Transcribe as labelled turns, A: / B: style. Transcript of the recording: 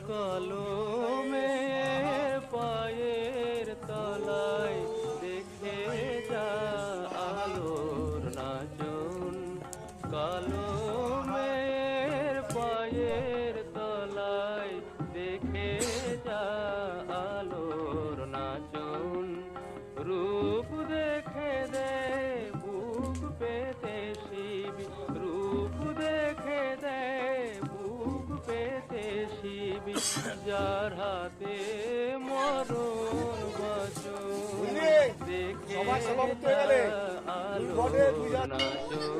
A: কলমে পায়ের তলায় দেখে যা আলোর নাচন, কলমের পায়ের তলায় দেখে যা আলোর নাচন। রূপ দেখে দে বুক পেতে শিবি, রূপ দেখে দে বুক পেতে শিবি, যার হাতে মরণ বচন দেখে আলোর নাচন।